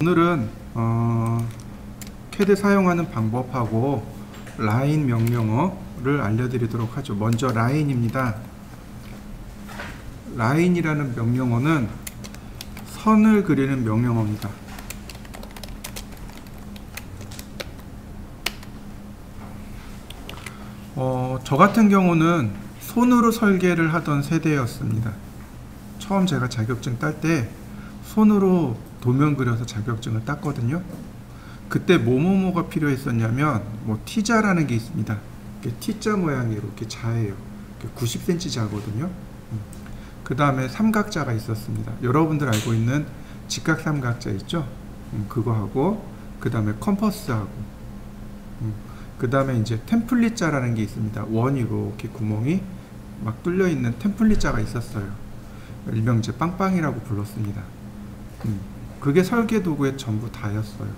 오늘은 CAD 사용하는 방법하고 라인 명령어를 알려드리도록 하죠. 먼저 라인입니다. 라인이라는 명령어는 선을 그리는 명령어입니다. 저 같은 경우는 손으로 설계를 하던 세대였습니다. 처음 제가 자격증 딸 때 손으로 도면 그려서 자격증을 땄거든요. 그때 뭐뭐뭐가 필요했었냐면 T자라는 게 있습니다. T자 모양이 이렇게 자예요. 90cm 자거든요. 그 다음에 삼각자가 있었습니다. 여러분들 알고 있는 직각 삼각자 있죠? 그거 하고, 그 다음에 컴퍼스하고, 그 다음에 이제 템플릿자라는 게 있습니다. 원이 이렇게 구멍이 막 뚫려 있는 템플릿자가 있었어요. 일명 이제 빵빵이라고 불렀습니다. 그게 설계 도구의 전부 다였어요.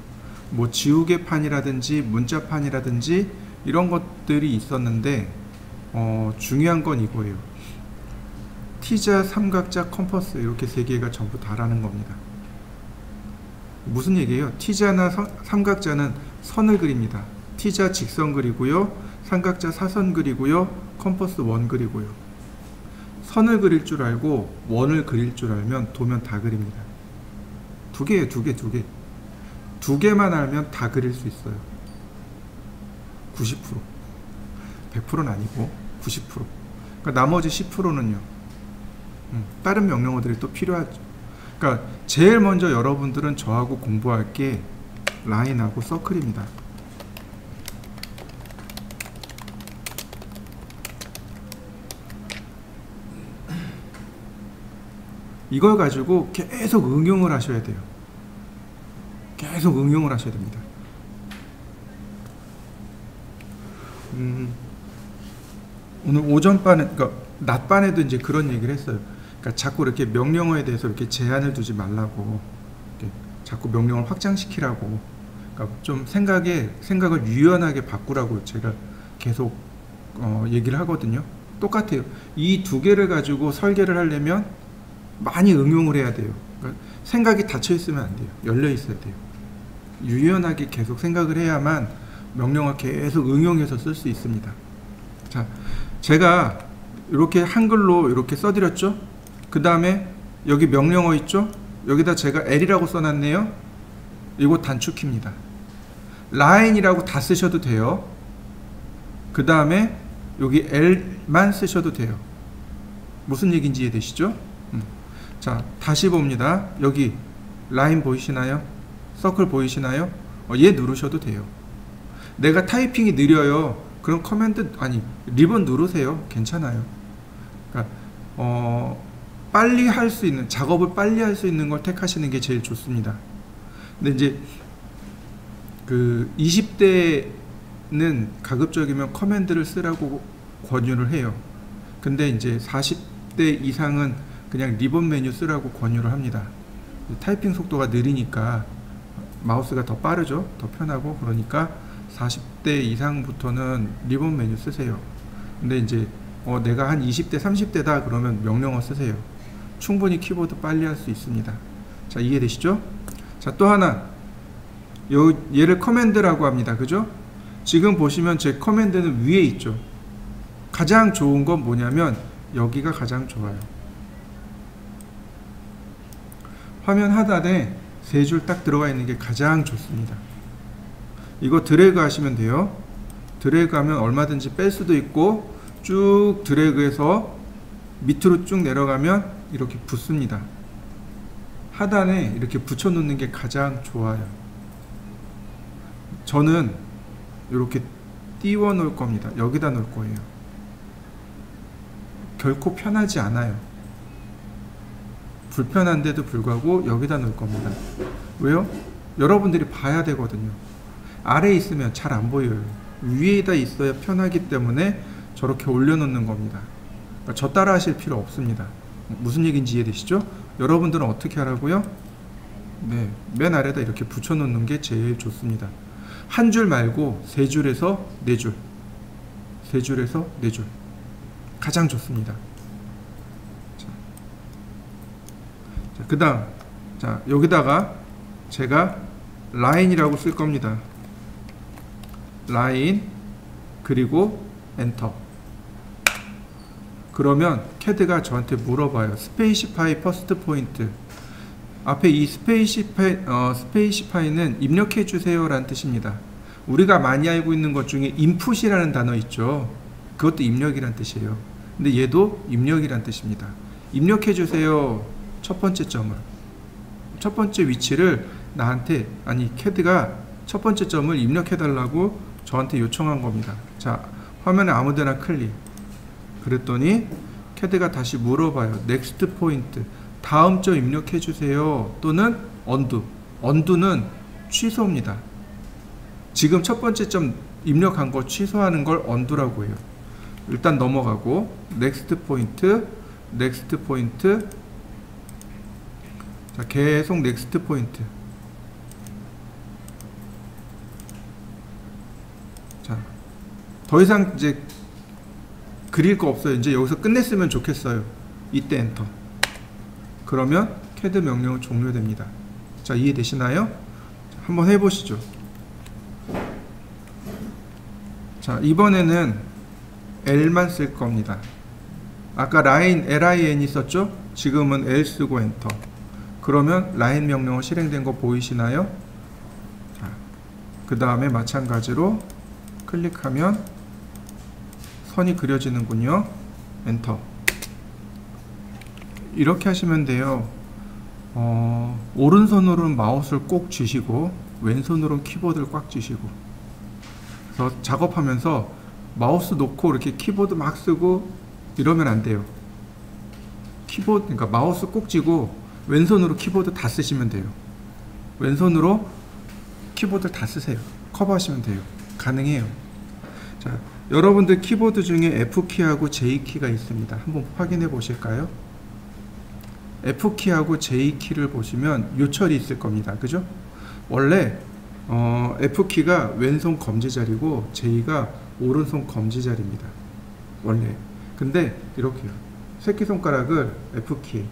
지우개판이라든지 문자판이라든지 이런 것들이 있었는데 중요한 건 이거예요. T자, 삼각자, 컴퍼스 이렇게 세 개가 전부 다라는 겁니다. 무슨 얘기예요? T자나 삼각자는 선을 그립니다. T자 직선 그리고요, 삼각자 사선 그리고요, 컴퍼스 원 그리고요. 선을 그릴 줄 알고 원을 그릴 줄 알면 도면 다 그립니다. 두 개예요, 두 개. 두 개만 알면 다 그릴 수 있어요. 90%. 100%는 아니고 90%. 그러니까 나머지 10%는요. 다른 명령어들이 또 필요하죠. 그러니까 제일 먼저 여러분들은 저하고 공부할 게 라인하고 서클입니다. 이걸 가지고 계속 응용을 하셔야 돼요. 계속 응용을 하셔야 됩니다. 오늘 오전반에, 그러니까 낮반에도 이제 그런 얘기를 했어요. 그러니까 자꾸 이렇게 명령어에 대해서 이렇게 제한을 두지 말라고, 이렇게 자꾸 명령을 확장시키라고, 그러니까 좀 생각을 유연하게 바꾸라고 제가 계속 얘기를 하거든요. 똑같아요. 이 두 개를 가지고 설계를 하려면 많이 응용을 해야 돼요. 그러니까 생각이 닫혀 있으면 안 돼요. 열려 있어야 돼요. 유연하게 계속 생각을 해야만 명령어 계속 응용해서 쓸 수 있습니다. 자, 제가 이렇게 한글로 이렇게 써드렸죠. 그 다음에 여기 명령어 있죠. 여기다 제가 L이라고 써놨네요. 이거 단축키입니다. 라인이라고 다 쓰셔도 돼요. 그 다음에 여기 L만 쓰셔도 돼요. 무슨 얘기인지 이해되시죠? 자, 다시 봅니다. 여기 라인 보이시나요? 서클 보이시나요? 얘 누르셔도 돼요. 내가 타이핑이 느려요. 그럼 커맨드, 아니 리본 누르세요. 괜찮아요. 그러니까 빨리 할 수 있는, 작업을 빨리 할 수 있는 걸 택하시는 게 제일 좋습니다. 근데 이제 그 20대는 가급적이면 커맨드를 쓰라고 권유를 해요. 근데 이제 40대 이상은 그냥 리본 메뉴 쓰라고 권유를 합니다. 타이핑 속도가 느리니까 마우스가 더 빠르죠. 더 편하고. 그러니까 40대 이상부터는 리본 메뉴 쓰세요. 근데 이제 내가 한 20대 30대다 그러면 명령어 쓰세요. 충분히 키보드 빨리 할 수 있습니다. 자, 이해되시죠? 자, 또 하나, 얘를 커맨드라고 합니다. 그죠? 지금 보시면 제 커맨드는 위에 있죠. 가장 좋은 건 뭐냐면 여기가 가장 좋아요. 화면 하단에 세 줄 딱 들어가 있는 게 가장 좋습니다. 이거 드래그 하시면 돼요. 드래그 하면 얼마든지 뺄 수도 있고, 쭉 드래그해서 밑으로 쭉 내려가면 이렇게 붙습니다. 하단에 이렇게 붙여 놓는 게 가장 좋아요. 저는 이렇게 띄워 놓을 겁니다. 여기다 놓을 거예요. 결코 편하지 않아요. 불편한데도 불구하고 여기다 놓을 겁니다. 왜요? 여러분들이 봐야 되거든요. 아래에 있으면 잘 안 보여요. 위에다 있어야 편하기 때문에 저렇게 올려놓는 겁니다. 그러니까 저 따라 하실 필요 없습니다. 무슨 얘기인지 이해되시죠? 여러분들은 어떻게 하라고요? 네, 맨 아래다 이렇게 붙여놓는 게 제일 좋습니다. 한 줄 말고 세 줄에서 네 줄, 세 줄에서 네 줄, 가장 좋습니다. 그 다음, 자, 여기다가 제가 라인이라고 쓸 겁니다. 라인 그리고 엔터. 그러면 CAD가 저한테 물어봐요. 스페이시파이 퍼스트 포인트. 앞에 이 스페이시파이는 입력해 주세요 라는 뜻입니다. 우리가 많이 알고 있는 것 중에 인풋이라는 단어 있죠. 그것도 입력이란 뜻이에요. 근데 얘도 입력이란 뜻입니다. 입력해 주세요. 첫 번째 점을. 첫 번째 위치를 나한테, 아니 CAD가 첫 번째 점을 입력해 달라고 저한테 요청한 겁니다. 자, 화면에 아무데나 클릭. 그랬더니 CAD가 다시 물어봐요. 넥스트 포인트. 다음 점 입력해 주세요. 또는 언두. 언두는 취소입니다. 지금 첫 번째 점 입력한 거 취소하는 걸 언두라고 해요. 일단 넘어가고 넥스트 포인트, 넥스트 포인트. 자, 계속 넥스트 포인트. 자, 더 이상 이제 그릴 거 없어요. 이제 여기서 끝냈으면 좋겠어요. 이때 엔터. 그러면 CAD 명령은 종료됩니다. 자, 이해되시나요? 한번 해보시죠. 자, 이번에는 L만 쓸 겁니다. 아까 라인 LIN이 썼죠? 지금은 L 쓰고 엔터. 그러면 라인 명령어 실행된 거 보이시나요? 자, 그 다음에 마찬가지로 클릭하면 선이 그려지는군요. 엔터. 이렇게 하시면 돼요. 오른손으로는 마우스를 꼭 쥐시고 왼손으로는 키보드를 꽉 쥐시고, 그래서 작업하면서 마우스 놓고 이렇게 키보드 막 쓰고 이러면 안 돼요. 키보드, 그러니까 마우스 꼭 쥐고 왼손으로 키보드 다 쓰시면 돼요. 왼손으로 키보드 다 쓰세요. 커버하시면 돼요. 가능해요. 자, 여러분들 키보드 중에 F키하고 J키가 있습니다. 한번 확인해 보실까요? F키하고 J키를 보시면 요철이 있을 겁니다. 그죠? 원래 F키가 왼손 검지자리고 J가 오른손 검지자리입니다. 원래. 근데 이렇게요. 새끼손가락을 F키에,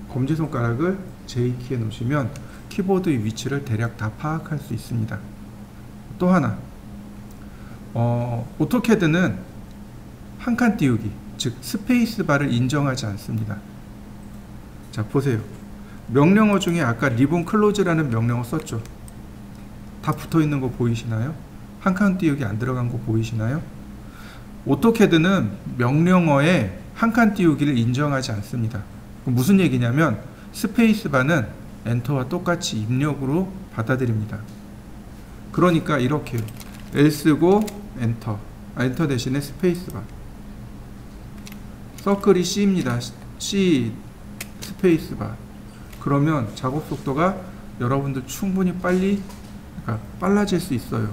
검지손가락을 J키에 놓으시면 키보드의 위치를 대략 다 파악할 수 있습니다. 또 하나, 오토캐드는 한 칸 띄우기, 즉 스페이스바를 인정하지 않습니다. 자, 보세요. 명령어 중에 아까 리본 클로즈라는 명령어 썼죠. 다 붙어있는 거 보이시나요? 한 칸 띄우기 안 들어간 거 보이시나요? 오토캐드는 명령어에 한 칸 띄우기를 인정하지 않습니다. 무슨 얘기냐면 스페이스바는 엔터와 똑같이 입력으로 받아들입니다. 그러니까 이렇게요. L 쓰고 엔터, 엔터 대신에 스페이스바. 서클이 C입니다. C 스페이스바. 그러면 작업 속도가 여러분들 충분히 빨라질 수 있어요.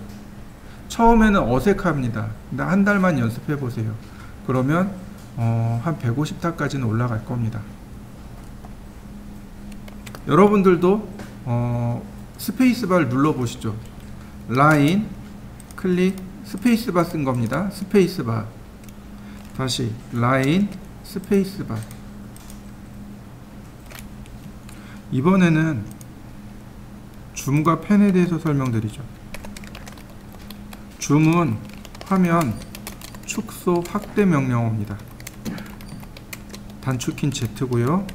처음에는 어색합니다. 근데 한 달만 연습해 보세요. 그러면 한 150타까지는 올라갈 겁니다. 여러분들도 스페이스바를 눌러 보시죠. 라인 클릭, 스페이스바 쓴 겁니다. 스페이스바. 다시 라인 스페이스바. 이번에는 줌과 펜에 대해서 설명드리죠. 줌은 화면 축소 확대 명령어입니다. 단축키는 Z고요.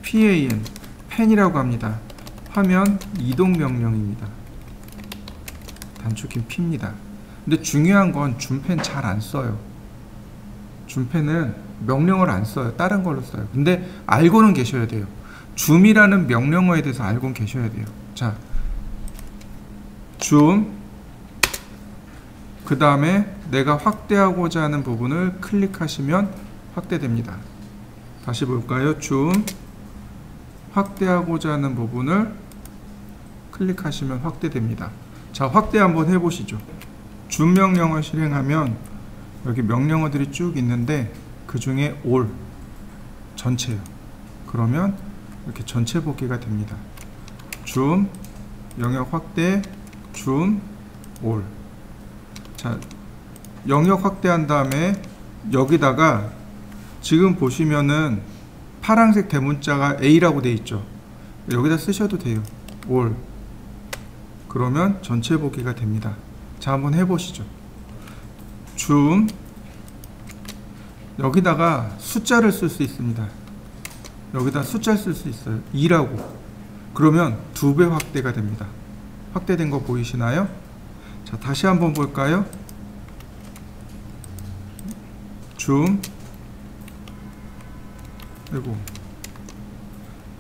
PAN 펜이라고 합니다. 화면 이동 명령입니다. 단축키는 P입니다. 근데 중요한 건 줌펜 잘 안 써요. 줌펜은 명령어를 안 써요. 다른 걸로 써요. 근데 알고는 계셔야 돼요. 줌이라는 명령어에 대해서 알고는 계셔야 돼요. 자, 줌, 그 다음에 내가 확대하고자 하는 부분을 클릭하시면 확대됩니다. 다시 볼까요? 줌, 확대하고자 하는 부분을 클릭하시면 확대됩니다. 자, 확대 한번 해보시죠. 줌 명령어 실행하면 여기 명령어들이 쭉 있는데 그 중에 all 전체요. 그러면 이렇게 전체 복귀가 됩니다. 줌, 영역 확대, 줌, all. 자, 영역 확대한 다음에 여기다가 지금 보시면은 파란색 대문자가 A라고 되어 있죠. 여기다 쓰셔도 돼요. 올. 그러면 전체 보기가 됩니다. 자, 한번 해보시죠. 줌. 여기다가 숫자를 쓸 수 있습니다. 여기다 숫자를 쓸 수 있어요. 2라고. 그러면 2배 확대가 됩니다. 확대된 거 보이시나요? 자, 다시 한번 볼까요? 줌. 그리고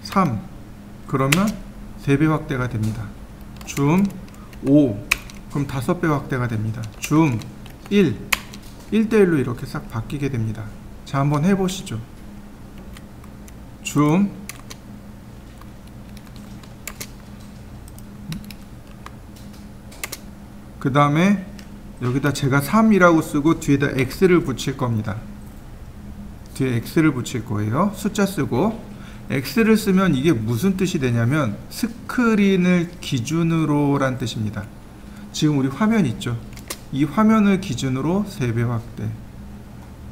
3. 그러면 3배 확대가 됩니다. 줌 5. 그럼 5배 확대가 됩니다. 줌 1. 1대1로 이렇게 싹 바뀌게 됩니다. 자, 한번 해보시죠. 줌. 그 다음에 여기다 제가 3이라고 쓰고 뒤에다 X를 붙일 겁니다. 뒤에 X를 붙일 거예요. 숫자 쓰고. X를 쓰면 이게 무슨 뜻이 되냐면 스크린을 기준으로 란 뜻입니다. 지금 우리 화면 있죠? 이 화면을 기준으로 3배 확대.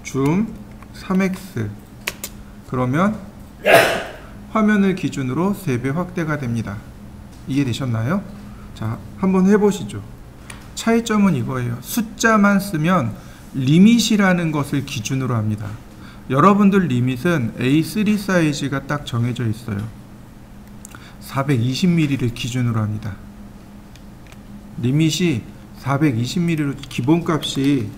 줌 3X. 그러면 화면을 기준으로 3배 확대가 됩니다. 이해되셨나요? 자, 한번 해보시죠. 차이점은 이거예요. 숫자만 쓰면 리밋이라는 것을 기준으로 합니다. 여러분들 리밋은 A3 사이즈가 딱 정해져 있어요. 420mm를 기준으로 합니다. 리밋이 420mm로 기본값이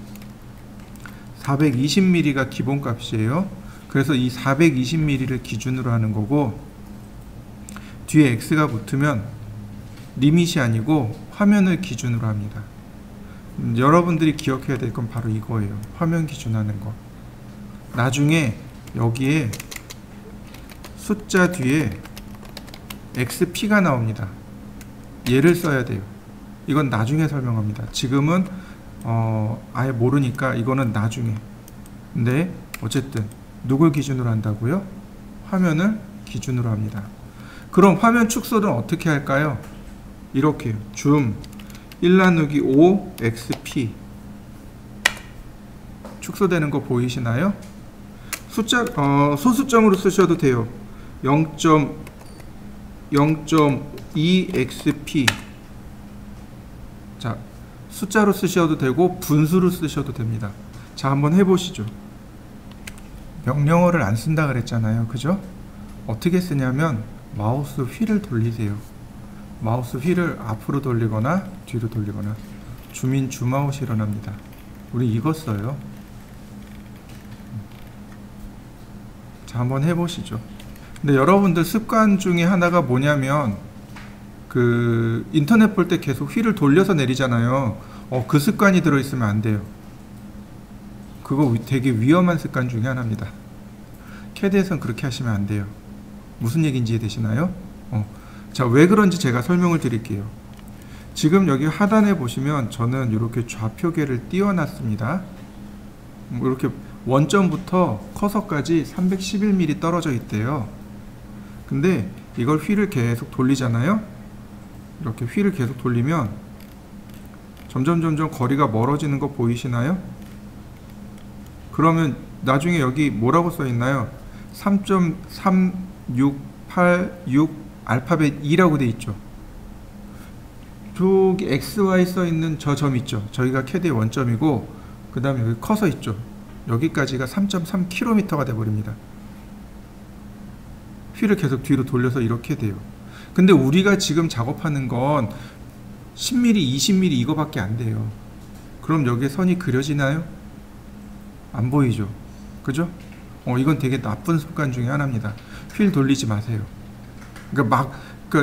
420mm가 기본값이에요. 그래서 이 420mm를 기준으로 하는 거고, 뒤에 X가 붙으면 리밋이 아니고 화면을 기준으로 합니다. 여러분들이 기억해야 될 건 바로 이거예요. 화면 기준하는 거. 나중에 여기에 숫자 뒤에 XP가 나옵니다. 얘를 써야 돼요. 이건 나중에 설명합니다. 지금은 아예 모르니까 이거는 나중에. 근데 어쨌든 누굴 기준으로 한다고요? 화면을 기준으로 합니다. 그럼 화면 축소는 어떻게 할까요? 이렇게요. 줌 1 나누기 5 XP. 축소되는 거 보이시나요? 숫자 소수점으로 쓰셔도 돼요. 0.2 XP. 자, 숫자로 쓰셔도 되고 분수로 쓰셔도 됩니다. 자, 한번 해보시죠. 명령어를 안 쓴다 그랬잖아요. 그죠? 어떻게 쓰냐면 마우스 휠을 돌리세요. 마우스 휠을 앞으로 돌리거나 뒤로 돌리거나. 줌인 줌아웃이 일어납니다. 우리 이거 써요. 자, 한번 해보시죠. 근데 여러분들 습관 중에 하나가 뭐냐면 그 인터넷 볼 때 계속 휠을 돌려서 내리잖아요. 그 습관이 들어있으면 안 돼요. 그거 되게 위험한 습관 중에 하나입니다. 캐드에선 그렇게 하시면 안 돼요. 무슨 얘기인지 이해되시나요? 자, 왜 그런지 제가 설명을 드릴게요. 지금 여기 하단에 보시면 저는 이렇게 좌표계를 띄워놨습니다. 이렇게 원점부터 커서까지 311mm 떨어져 있대요. 근데 이걸 휠을 계속 돌리잖아요. 이렇게 휠을 계속 돌리면 점점 거리가 멀어지는 거 보이시나요? 그러면 나중에 여기 뭐라고 써 있나요? 3.3686 알파벳 2라고 돼 있죠. 저기 XY 써 있는 저 점 있죠. 저기가 캐드의 원점이고, 그 다음에 여기 커서 있죠. 여기까지가 3.3km가 돼버립니다. 휠을 계속 뒤로 돌려서 이렇게 돼요. 근데 우리가 지금 작업하는 건 10mm, 20mm 이거밖에 안 돼요. 그럼 여기에 선이 그려지나요? 안 보이죠? 그죠? 이건 되게 나쁜 습관 중에 하나입니다. 휠 돌리지 마세요. 그러니까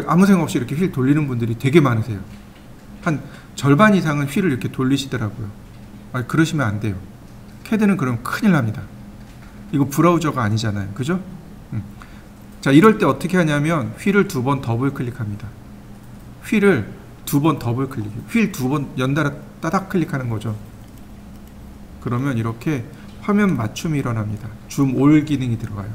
아무 생각 없이 이렇게 휠 돌리는 분들이 되게 많으세요. 한 절반 이상은 휠을 이렇게 돌리시더라고요. 그러시면 안 돼요. 캐드는 그럼 큰일 납니다. 이거 브라우저가 아니잖아요. 그죠? 자, 이럴 때 어떻게 하냐면 휠을 2번 더블 클릭합니다. 휠을 2번 더블 클릭. 휠 2번 연달아 따닥 클릭하는 거죠. 그러면 이렇게 화면 맞춤이 일어납니다. 줌 올 기능이 들어가요.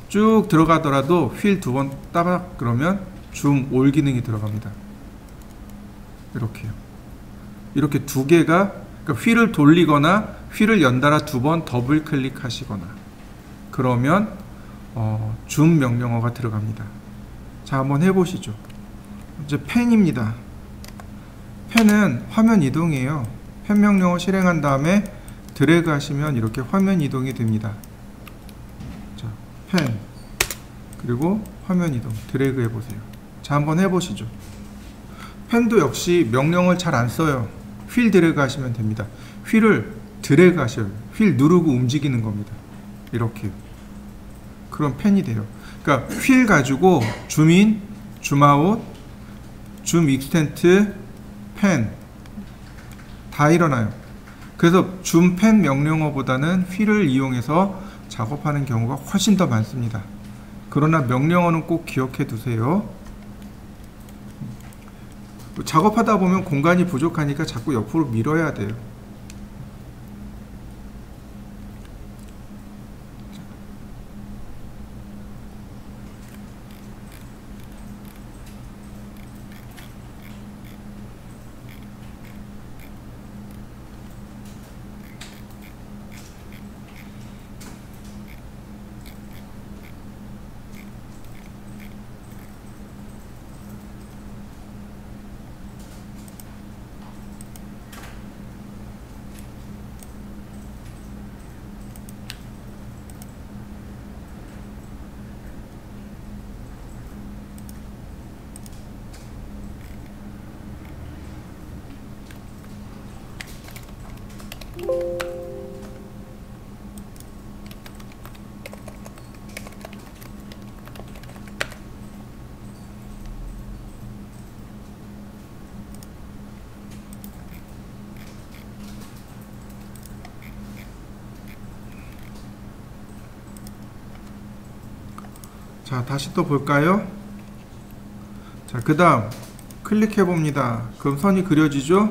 쭉 들어가더라도 휠 2번 따닥 그러면 줌 올 기능이 들어갑니다. 이렇게요. 이렇게 두 개가, 그러니까 휠을 돌리거나 휠을 연달아 2번 더블 클릭하시거나 그러면 줌 명령어가 들어갑니다. 자, 한번 해보시죠. 이제 펜입니다. 펜은 화면 이동이에요. 펜 명령어 실행한 다음에 드래그 하시면 이렇게 화면 이동이 됩니다. 자, 펜 그리고 화면 이동 드래그 해보세요. 자, 한번 해보시죠. 펜도 역시 명령을 잘 안 써요. 휠 드래그 하시면 됩니다. 휠을 드래그 하셔요. 휠 누르고 움직이는 겁니다. 이렇게. 그럼 펜이 돼요. 그러니까 휠 가지고 줌인, 줌아웃, 줌 익스텐트, 펜 다 일어나요. 그래서 줌 펜 명령어보다는 휠을 이용해서 작업하는 경우가 훨씬 더 많습니다. 그러나 명령어는 꼭 기억해 두세요. 작업하다 보면 공간이 부족하니까 자꾸 옆으로 밀어야 돼요. 자, 다시 또 볼까요? 자, 그 다음 클릭해 봅니다. 그럼 선이 그려지죠?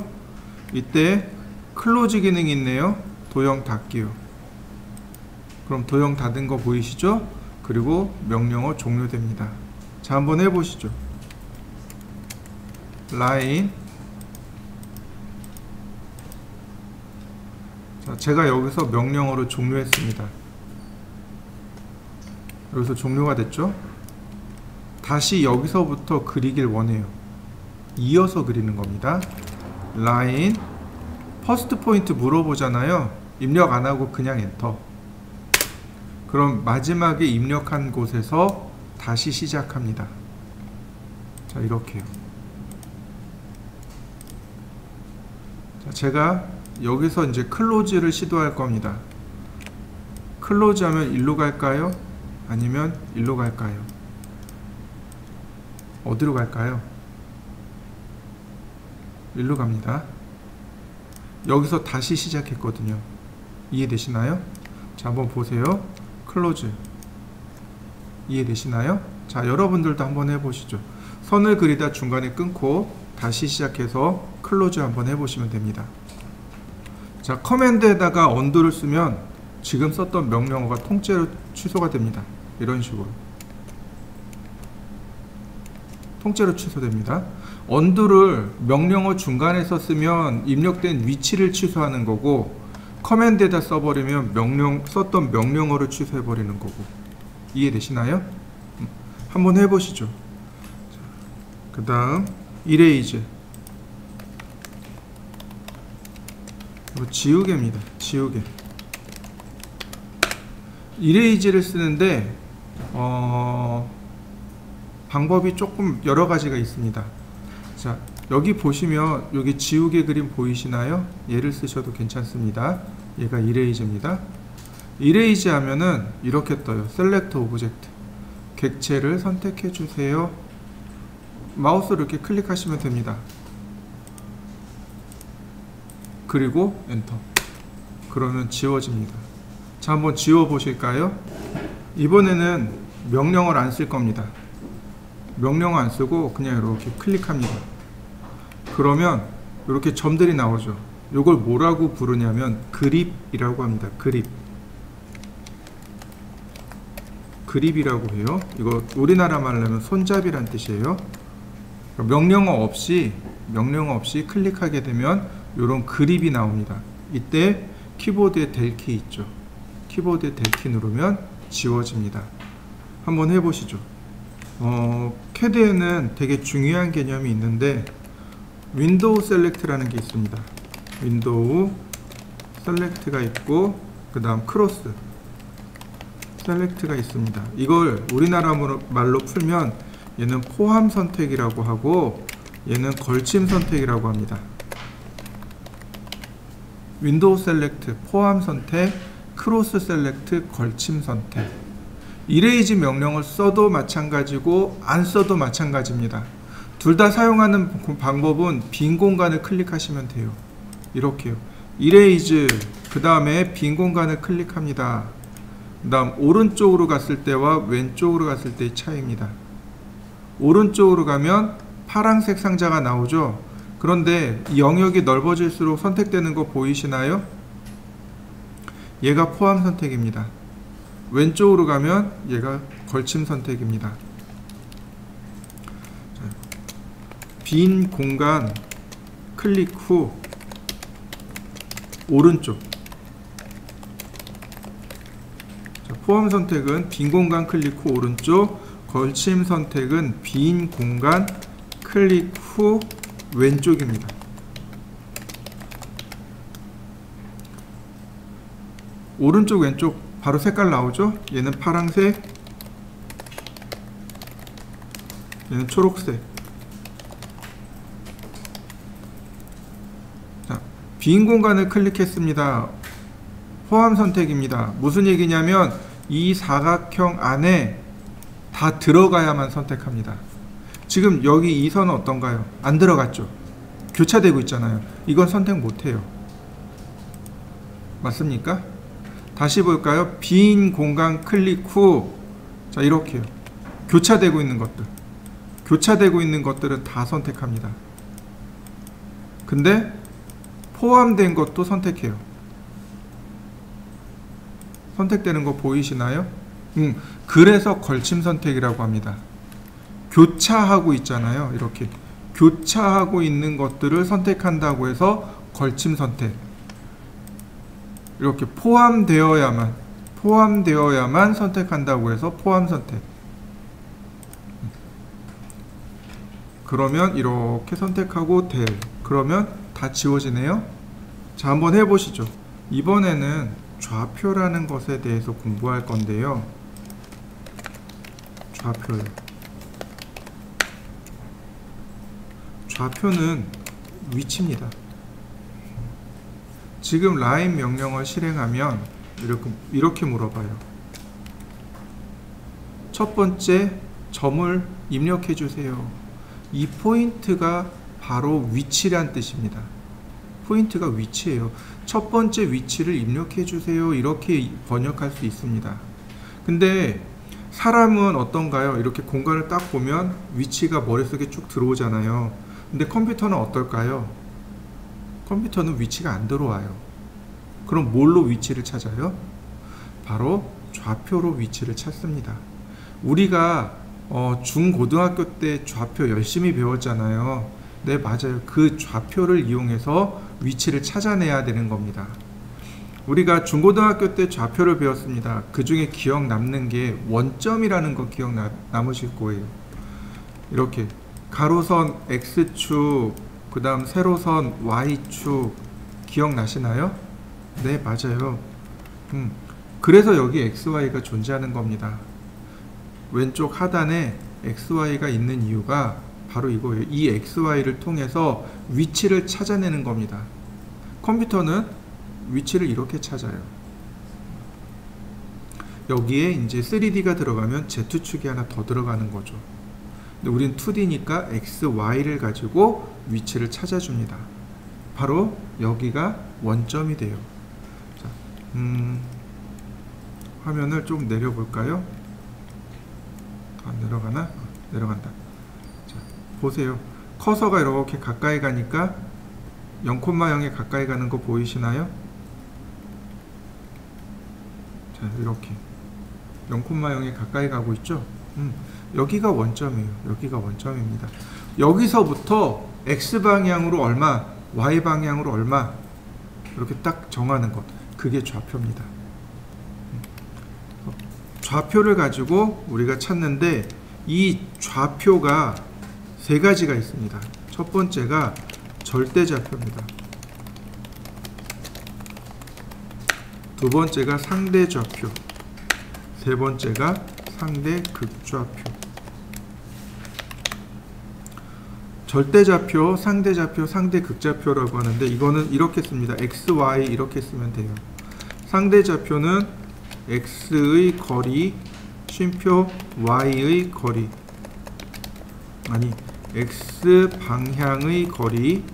이때 클로즈 기능이 있네요. 도형 닫기요. 그럼 도형 닫은 거 보이시죠? 그리고 명령어 종료됩니다. 자, 한번 해보시죠. 라인. 자, 제가 여기서 명령어로 종료했습니다. 여기서 종료가 됐죠? 다시 여기서부터 그리길 원해요. 이어서 그리는 겁니다. 라인 퍼스트 포인트 물어보잖아요. 입력 안 하고 그냥 엔터. 그럼 마지막에 입력한 곳에서 다시 시작합니다. 자, 이렇게요. 자, 제가 여기서 이제 클로즈를 시도할 겁니다. 클로즈 하면 일로 갈까요? 아니면 일로 갈까요? 어디로 갈까요? 일로 갑니다. 여기서 다시 시작했거든요. 이해되시나요? 자, 한번 보세요. 클로즈. 이해되시나요? 자, 여러분들도 한번 해보시죠. 선을 그리다 중간에 끊고 다시 시작해서 클로즈 한번 해보시면 됩니다. 자, 커맨드에다가 언두를 쓰면 지금 썼던 명령어가 통째로 취소가 됩니다. 이런 식으로 통째로 취소됩니다. 언두를 명령어 중간에서 쓰면 입력된 위치를 취소하는 거고, 커맨드에다 써버리면 썼던 명령어를 취소해 버리는 거고. 이해되시나요? 한번 해보시죠. 그 다음 이레이즈. 지우개입니다. 지우개. 이레이즈를 쓰는데 방법이 조금 여러 가지가 있습니다. 자, 여기 보시면 여기 지우개 그림 보이시나요? 얘를 쓰셔도 괜찮습니다. 얘가 이레이즈입니다. 이레이즈 하면은 이렇게 떠요. 셀렉트 오브젝트. 객체를 선택해 주세요. 마우스로 이렇게 클릭하시면 됩니다. 그리고 엔터. 그러면 지워집니다. 자, 한번 지워 보실까요? 이번에는 명령어를 안 쓸 겁니다. 명령어 안 쓰고 그냥 이렇게 클릭합니다. 그러면 이렇게 점들이 나오죠. 이걸 뭐라고 부르냐면 그립이라고 합니다. 그립이라고 해요. 이거 우리나라 말로 하면 손잡이란 뜻이에요. 명령어 없이 클릭하게 되면 이런 그립이 나옵니다. 이때 키보드에 del 키 있죠. 키보드에 del 키 누르면 지워집니다. 한번 해보시죠. CAD에는 되게 중요한 개념이 있는데 윈도우 셀렉트라는 게 있습니다. 윈도우 셀렉트가 있고 그 다음 크로스 셀렉트가 있습니다. 이걸 우리나라 말로 풀면 얘는 포함 선택이라고 하고 얘는 걸침 선택이라고 합니다. 윈도우 셀렉트, 포함 선택, 크로스 셀렉트, 걸침 선택. 이레이즈 명령을 써도 마찬가지고 안 써도 마찬가지입니다. 둘 다 사용하는 방법은 빈 공간을 클릭하시면 돼요. 이렇게요. 이레이즈, 그 다음에 빈 공간을 클릭합니다. 그 다음 오른쪽으로 갔을 때와 왼쪽으로 갔을 때의 차이입니다. 오른쪽으로 가면 파란색 상자가 나오죠. 그런데 이 영역이 넓어질수록 선택되는 거 보이시나요? 얘가 포함 선택입니다. 왼쪽으로 가면 얘가 걸침 선택입니다. 빈 공간 클릭 후 오른쪽. 포함 선택은 빈 공간 클릭 후 오른쪽, 걸침 선택은 빈 공간 클릭 후 왼쪽입니다. 오른쪽 왼쪽 바로 색깔 나오죠? 얘는 파란색, 얘는 초록색. 자, 빈 공간을 클릭했습니다. 포함 선택입니다. 무슨 얘기냐면 이 사각형 안에 다 들어가야만 선택합니다. 지금 여기 이 선은 어떤가요? 안 들어갔죠? 교차되고 있잖아요. 이건 선택 못해요. 맞습니까? 다시 볼까요? 빈 공간 클릭 후, 자, 이렇게요. 교차되고 있는 것들. 교차되고 있는 것들은 다 선택합니다. 근데 포함된 것도 선택해요. 선택되는 거 보이시나요? 그래서 걸침 선택이라고 합니다. 교차하고 있잖아요. 이렇게 교차하고 있는 것들을 선택한다고 해서 걸침 선택. 이렇게 포함되어야만 선택한다고 해서 포함 선택. 그러면 이렇게 선택하고 될. 그러면 다 지워지네요. 자, 한번 해보시죠. 이번에는 좌표라는 것에 대해서 공부할 건데요. 좌표요. 좌표는 위치입니다. 지금 라인 명령을 실행하면 이렇게 물어봐요. 첫 번째 점을 입력해 주세요. 이 포인트가 바로 위치란 뜻입니다. 포인트가 위치예요. 첫 번째 위치를 입력해 주세요. 이렇게 번역할 수 있습니다. 근데 사람은 어떤가요? 이렇게 공간을 딱 보면 위치가 머릿속에 쭉 들어오잖아요. 근데 컴퓨터는 어떨까요? 컴퓨터는 위치가 안 들어와요. 그럼 뭘로 위치를 찾아요? 바로 좌표로 위치를 찾습니다. 우리가 중고등학교 때 좌표 열심히 배웠잖아요. 네, 맞아요. 그 좌표를 이용해서 위치를 찾아내야 되는 겁니다. 우리가 중고등학교 때 좌표를 배웠습니다. 그 중에 기억 남는 게 원점이라는 거 기억 남으실 거예요. 이렇게 가로선 X축, 그 다음 세로선 Y축 기억나시나요? 네, 맞아요. 그래서 여기 XY가 존재하는 겁니다. 왼쪽 하단에 XY가 있는 이유가 바로 이거예요. 이 XY를 통해서 위치를 찾아내는 겁니다. 컴퓨터는 위치를 이렇게 찾아요. 여기에 이제 3D가 들어가면 Z축이 하나 더 들어가는 거죠. 근데 우린 2D니까 XY를 가지고 위치를 찾아줍니다. 바로 여기가 원점이 돼요. 자, 화면을 좀 내려볼까요? 안 내려가나? 내려간다. 자, 보세요. 커서가 이렇게 가까이 가니까 0,0에 가까이 가는 거 보이시나요? 자, 이렇게 0,0에 가까이 가고 있죠? 여기가 원점이에요. 여기가 원점입니다. 여기서부터 X방향으로 얼마, Y방향으로 얼마 이렇게 딱 정하는 것, 그게 좌표입니다. 좌표를 가지고 우리가 찾는데 이 좌표가 세 가지가 있습니다. 첫 번째가 절대좌표입니다. 두 번째가 상대좌표, 세 번째가 상대극좌표. 절대좌표, 상대좌표, 상대극좌표라고 하는데 이거는 이렇게 씁니다. x, y 이렇게 쓰면 돼요. 상대좌표는 x의 거리, 쉼표 y의 거리, 아니 x 방향의 거리,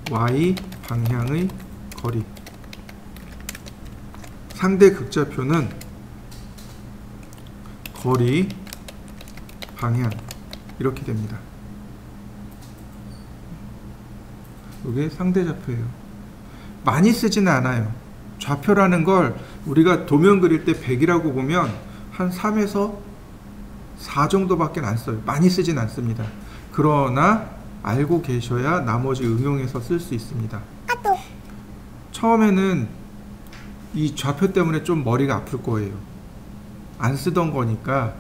y 방향의 거리. 상대극좌표는 거리, 방향 이렇게 됩니다. 이게 상대좌표예요. 많이 쓰지는 않아요. 좌표라는 걸 우리가 도면 그릴 때 100이라고 보면 한 3에서 4 정도밖에 안 써요. 많이 쓰진 않습니다. 그러나 알고 계셔야 나머지 응용해서 쓸 수 있습니다. 처음에는 이 좌표 때문에 좀 머리가 아플 거예요. 안 쓰던 거니까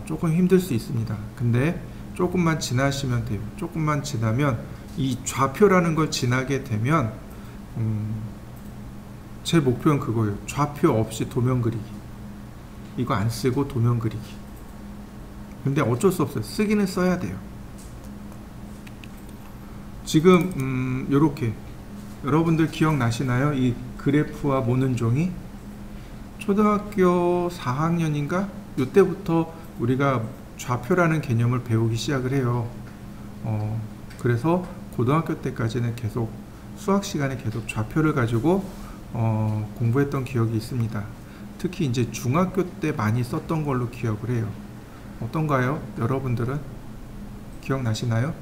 조금 힘들 수 있습니다. 근데 조금만 지나시면 돼요. 조금만 지나면 이 좌표라는 걸 지나게 되면 제 목표는 그거예요. 좌표 없이 도면 그리기. 이거 안 쓰고 도면 그리기. 근데 어쩔 수 없어요. 쓰기는 써야 돼요. 지금 요렇게 여러분들 기억나시나요? 이 그래프와 모는 종이 초등학교 4학년인가? 요때부터 우리가 좌표라는 개념을 배우기 시작을 해요. 그래서 고등학교 때까지는 계속 수학 시간에 계속 좌표를 가지고 공부했던 기억이 있습니다. 특히 이제 중학교 때 많이 썼던 걸로 기억을 해요. 어떤가요? 여러분들은 기억나시나요?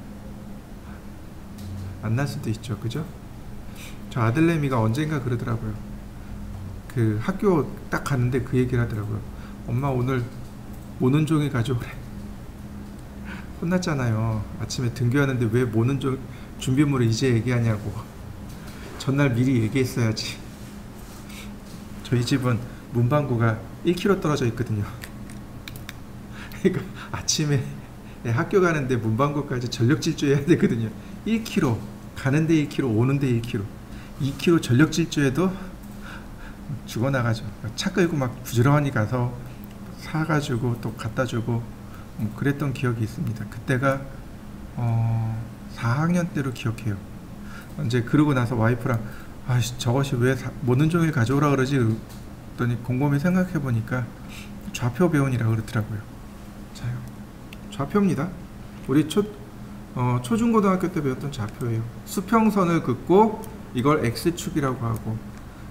안 날 수도 있죠. 그죠? 저 아들내미가 언젠가 그러더라고요. 그 학교 딱 갔는데 그 얘기를 하더라고요. 엄마 오늘 모는 종이 가져오래. 혼났잖아요. 아침에 등교하는데 왜 모는 종 준비물을 이제 얘기하냐고. 전날 미리 얘기했어야지. 저희 집은 문방구가 1km 떨어져 있거든요. 그러니까 아침에 학교 가는데 문방구까지 전력 질주해야 되거든요. 1km 가는데 1km 오는데 1km 2km 전력 질주해도 죽어나가죠. 차 끌고 막 부지런히 가서 사가지고 또 갖다 주고 그랬던 기억이 있습니다. 그때가 4학년 때로 기억해요. 이제 그러고 나서 와이프랑 저것이 왜 모는 종일 가져오라 그러지? 그랬더니 곰곰이 생각해 보니까 좌표 배운이라 그러더라고요. 자요. 좌표입니다. 우리 초중고등학교 때 배웠던 좌표예요. 수평선을 긋고 이걸 X축이라고 하고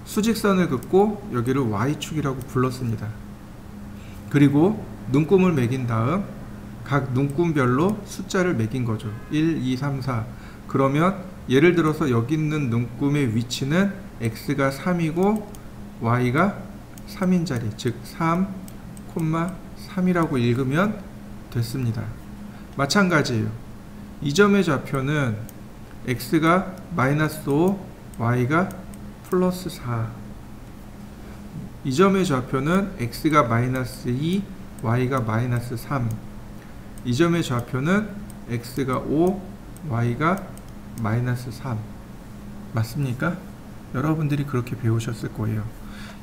수직선을 긋고 여기를 Y축이라고 불렀습니다. 그리고 눈금을 매긴 다음 각 눈금별로 숫자를 매긴 거죠. 1, 2, 3, 4. 그러면 예를 들어서 여기 있는 눈금의 위치는 X가 3이고 Y가 3인 자리, 즉 3, 3이라고 읽으면 됐습니다. 마찬가지예요. 이 점의 좌표는 X가 -5, Y가 +4. 이 점의 좌표는 X가 -2, Y가 -3. 이 점의 좌표는 X가 5, Y가 -3. 맞습니까? 여러분들이 그렇게 배우셨을 거예요.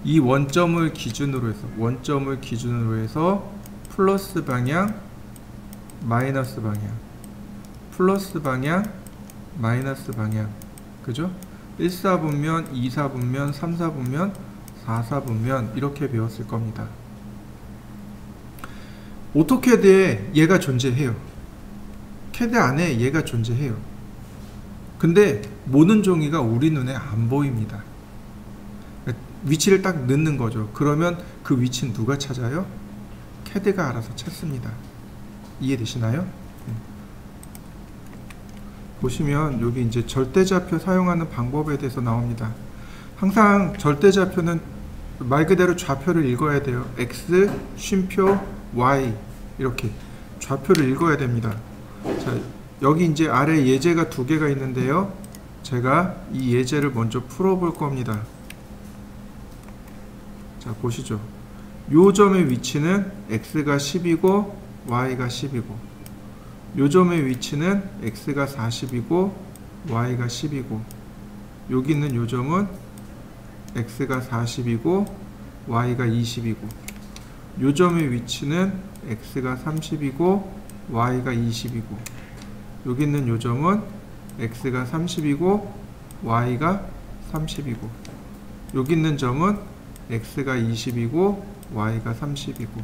이 원점을 기준으로 해서 플러스 방향, 마이너스 방향, 플러스 방향, 마이너스 방향, 그죠? 1사분면, 2사분면, 3사분면, 4사분면 이렇게 배웠을 겁니다. 오토캐드에 얘가 존재해요. 캐드 안에 얘가 존재해요. 근데 모는 종이가 우리 눈에 안 보입니다. 위치를 딱 넣는 거죠. 그러면 그 위치는 누가 찾아요? 캐드가 알아서 찾습니다. 이해되시나요? 보시면 여기 이제 절대좌표 사용하는 방법에 대해서 나옵니다. 항상 절대좌표는 말 그대로 좌표를 읽어야 돼요. X, 쉼표, Y 이렇게 좌표를 읽어야 됩니다. 자, 여기 이제 아래 예제가 두 개가 있는데요. 제가 이 예제를 먼저 풀어볼 겁니다. 자, 보시죠. 요 점의 위치는 X가 10이고 y가 10이고 요 점의 위치는 x가 40이고 y가 10이고 여기 있는 요 점은 x가 40이고 y가 20이고 요 점의 위치는 x가 30이고 y가 20이고 여기 있는 요 점은 x가 30이고 y가 30이고 여기 있는 점은 x가 20이고 y가 30이고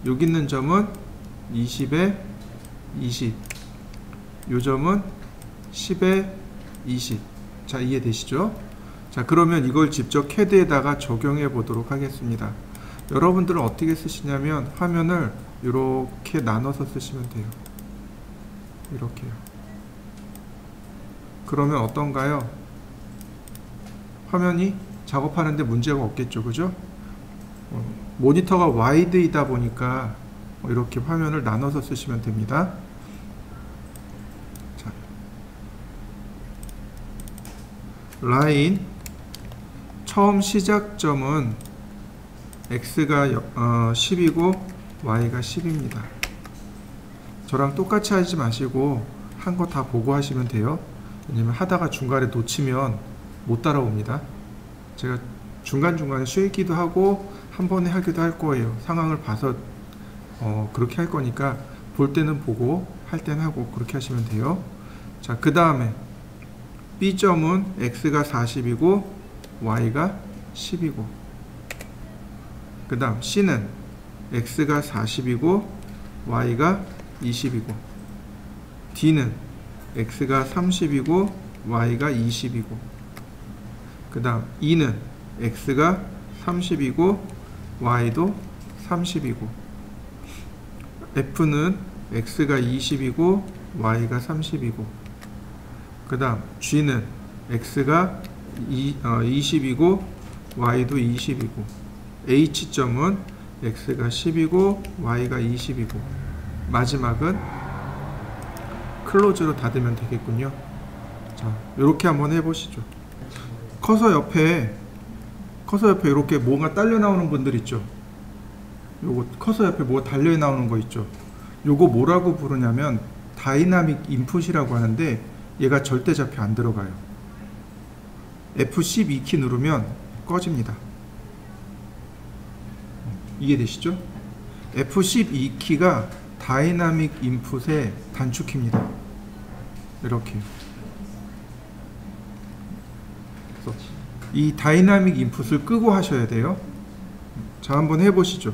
여기 있는 점은 20에 20 요 점은 10에 20 자, 이해되시죠? 자, 그러면 이걸 직접 CAD에다가 적용해 보도록 하겠습니다. 여러분들은 어떻게 쓰시냐면 화면을 이렇게 나눠서 쓰시면 돼요. 이렇게요. 그러면 어떤가요? 화면이 작업하는데 문제가 없겠죠, 그죠? 모니터가 와이드이다 보니까 이렇게 화면을 나눠서 쓰시면 됩니다. 자, 라인 처음 시작점은 x가 10이고 y가 10입니다. 저랑 똑같이 하지 마시고 한 거 다 보고 하시면 돼요. 왜냐면 하다가 중간에 놓치면 못 따라옵니다. 제가 중간중간에 쉬기도 하고 한 번에 하기도 할 거예요. 상황을 봐서 그렇게 할 거니까 볼 때는 보고 할 때는 하고 그렇게 하시면 돼요. 자, 그 다음에 B점은 x가 40이고 y가 10이고 그 다음 C는 x가 40이고 y가 20이고 D는 x가 30이고 y가 20이고 그 다음 E는 x가 30이고 y도 30이고 F는 x가 20이고 y가 30이고 그 다음 G는 x가 20이고 y도 20이고 H점은 x가 10이고 y가 20이고 마지막은 클로즈로 닫으면 되겠군요. 자, 이렇게 한번 해보시죠. 커서 옆에 이렇게 뭐가 딸려 나오는 분들 있죠. 요거 커서 옆에 뭐가 달려 나오는 거 있죠. 요거 뭐라고 부르냐면 다이나믹 인풋이라고 하는데 얘가 절대잡혀 안 들어가요. F12키 누르면 꺼집니다. 이해되시죠? F12키가 다이나믹 인풋의 단축키입니다. 이렇게. 그래서 이 다이나믹 인풋을 끄고 하셔야 돼요. 자, 한번 해보시죠.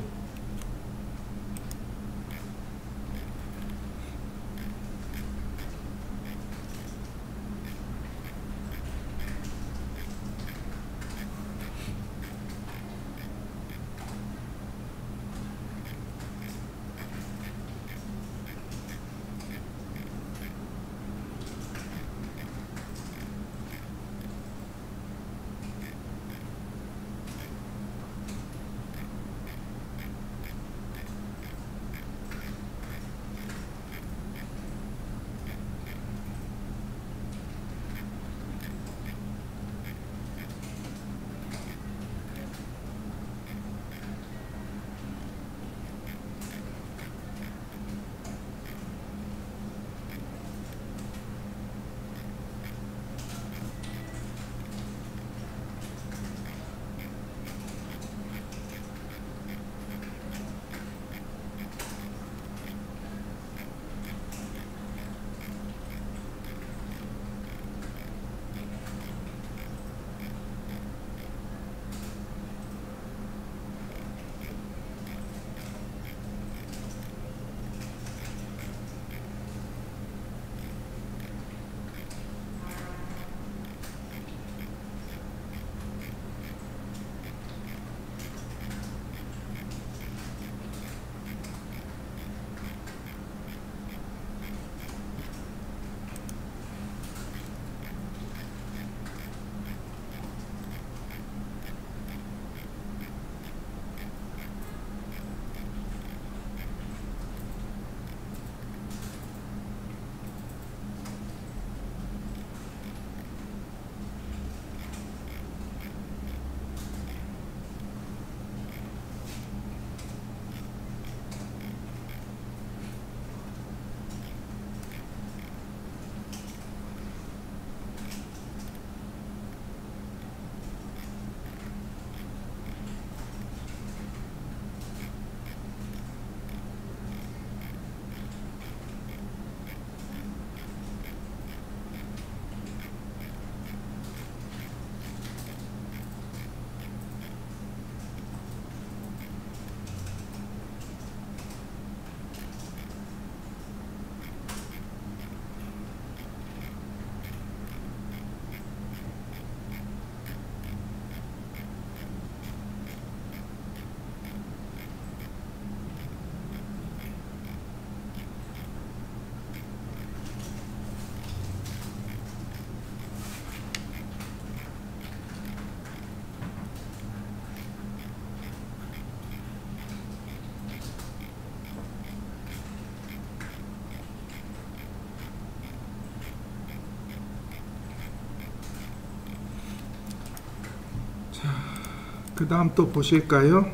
그 다음 또 보실까요?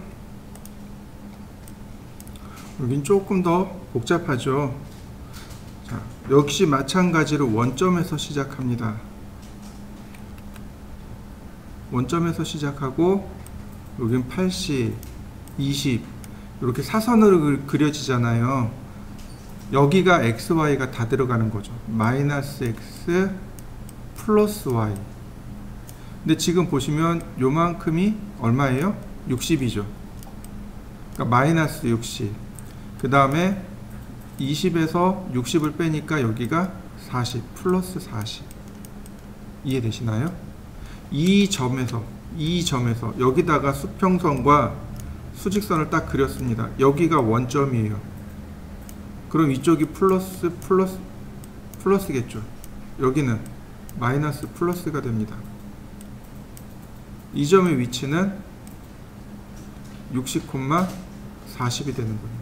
여긴 조금 더 복잡하죠. 자, 역시 마찬가지로 원점에서 시작합니다. 원점에서 시작하고 여긴 80, 20 이렇게 사선으로 그려지잖아요. 여기가 x, y가 다 들어가는 거죠. 마이너스 x 플러스 y. 근데 지금 보시면 요만큼이 얼마예요? 60이죠. 그러니까 마이너스 60. 그 다음에 20에서 60을 빼니까 여기가 40 플러스 40. 이해되시나요? 이 점에서 여기다가 수평선과 수직선을 딱 그렸습니다. 여기가 원점이에요. 그럼 이쪽이 플러스겠죠. 여기는 마이너스 플러스가 됩니다. 이 점의 위치는 60, 40이 되는 거예요.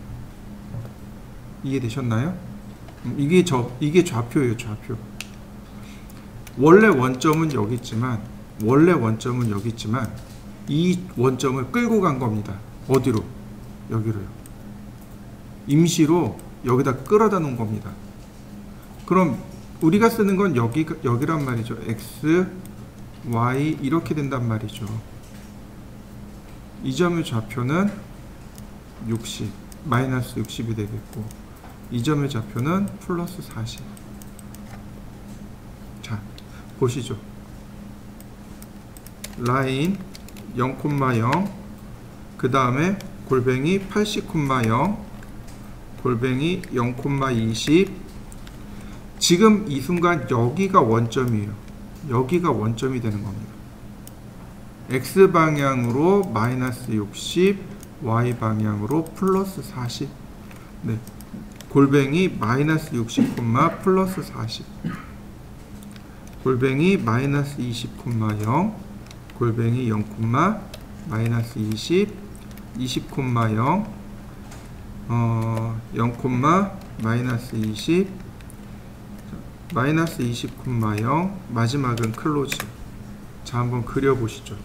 이해되셨나요? 이게 좌표예요, 좌표. 원래 원점은 여기 있지만 이 원점을 끌고 간 겁니다. 어디로? 여기로요. 임시로 여기다 끌어다 놓은 겁니다. 그럼 우리가 쓰는 건 여기란 말이죠. x, y 이렇게 된단 말이죠. 이 점의 좌표는 60, 마이너스 60이 되겠고 이 점의 좌표는 플러스 40. 자, 보시죠. 라인 0,0 그 다음에 골뱅이 80,0 골뱅이 0,20. 지금 이 순간 여기가 원점이에요. 여기가 원점이 되는 겁니다. X방향으로 마이너스 60, Y방향으로 플러스 40. 네. 골뱅이 마이너스 60, 플러스 40. 골뱅이 마이너스 20,0 골뱅이 0, 마이너스 20, 20,0 0, 마이너스 20 마이너스 20,0 마지막은 클로즈. 자, 한번 그려보시죠.